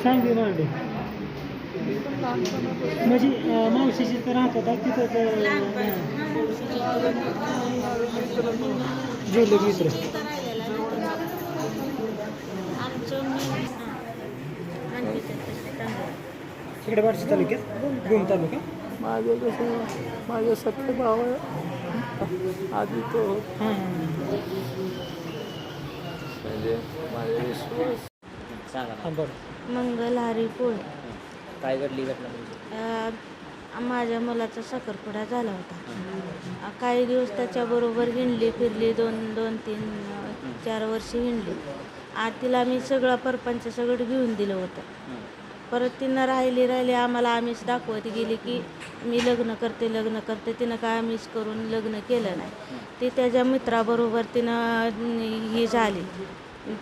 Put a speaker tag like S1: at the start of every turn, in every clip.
S1: सांगली मांडे म्हणजे मावशीची तर राहत होता तिथंच जोडले मित्र इकडे बार्शी तालुक्यात गुम तालुका
S2: माझं कसं माझं सख्खे भाव आहे आधी तो
S1: हां
S2: म्हणजे माझा विश्वास
S3: सांगा
S1: हां बरं
S4: मंगलहारी पोळे
S3: काय घडली घटना म्हणजे
S4: माझ्या मुलाचा साखरपुडा झाला होता काही दिवस त्याच्याबरोबर हिंडली फिरली 2-3-4 वर्ष हिंडली तिला मी सगळं परपंच सगळं घेऊन दिलं होतं परत तिनं राहिली आम्हाला आम्हीच दाखवत गेली की मी लग्न करते तिनं काय आम्हीच करून लग्न केलं नाही ती त्याच्या मित्राबरोबर तिनं ही झाली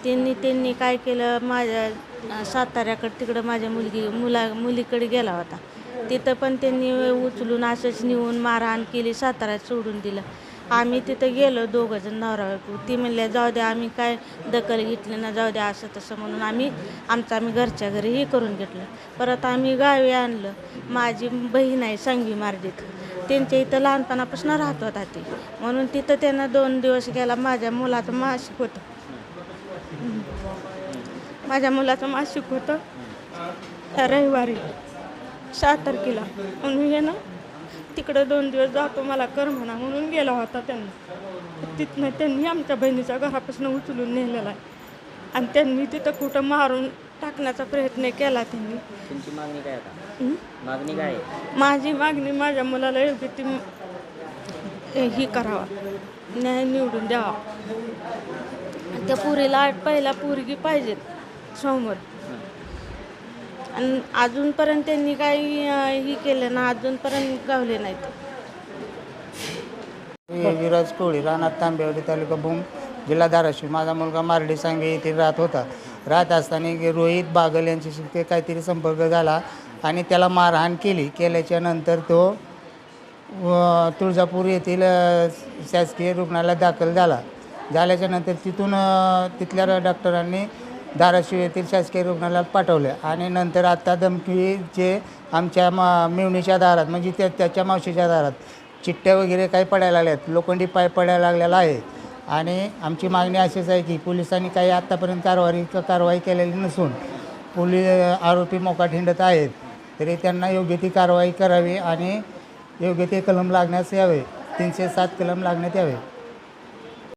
S4: त्यांनी काय केलं माझ्या साताऱ्याकडे तिकडं माझ्या मुलीकडे गेला होता तिथं पण त्यांनी उचलून असंच नेऊन मारहाण केली साताऱ्यात सोडून दिलं आम्ही तिथं गेलो दोघंजण नवरा बायको ती म्हणल्या जाऊ द्या आम्ही काय दखल घेतली ना जाऊ द्या असं तसं म्हणून आम्ही घरच्या घरी हे करून घेतलं परत आम्ही गावी आणलं माझी बहीण आहे सांगवी मार्डीत त्यांच्या इथं लहानपणापासून राहत होता ती म्हणून तिथं त्यांना 2 दिवस गेला माझ्या मुलाचं मासिक होतं रविवारी 6 तारखेला म्हणून हे ना तिकडं 2 दिवस जातो मला कर म्हणा म्हणून गेला होता त्यांना तिथनं त्यांनी आमच्या बहिणीच्या घरापासून उचलून नेलेला आहे आणि त्यांनी तिथं कुठं मारून टाकण्याचा प्रयत्न केला त्यांनी
S3: तुमची मागणी काय आता मागणी काय आहे?
S4: माझी मागणी माझ्या मुलाला योग्य ती ही करावा न्याय निवडून द्यावा त्या पुरीला पहिला पोरगी पाहिजेत समोर आणि अजूनपर्यंत त्यांनी काही ही केलं ना अजूनपर्यंत गावले नाहीत
S5: विराज कोळी राहणार तांबेवाडी तालुका भूम जिल्हा धाराशिव माझा मुलगा मार्डी सांगे येथे राहत असताना रोहित बागल यांच्याशी काहीतरी संपर्क झाला आणि त्याला मारहाण केल्याच्या नंतर तो तुळजापूर येथील शासकीय रुग्णालयात दाखल झाल्याच्या नंतर तिथल्या डॉक्टरांनी धाराशिव येथील शासकीय रुग्णालयात पाठवले आणि नंतर आता धमकीचे आमच्या मेवणीच्या दारात म्हणजे त्याच्या मावशीच्या दारात चिठ्ठ्या वगैरे काही पडायला लागल्यात लोखंडी पाय पडायला लागलेला आहे आणि आमची मागणी अशीच आहे की पोलिसांनी काही आत्तापर्यंत कारवाई केलेली नसून आरोपी मोकाट हिंडत आहेत तरी त्यांना योग्य ती कारवाई करावी आणि योग्य ते कलम लागण्यास यावे 307 कलम लागण्यात यावे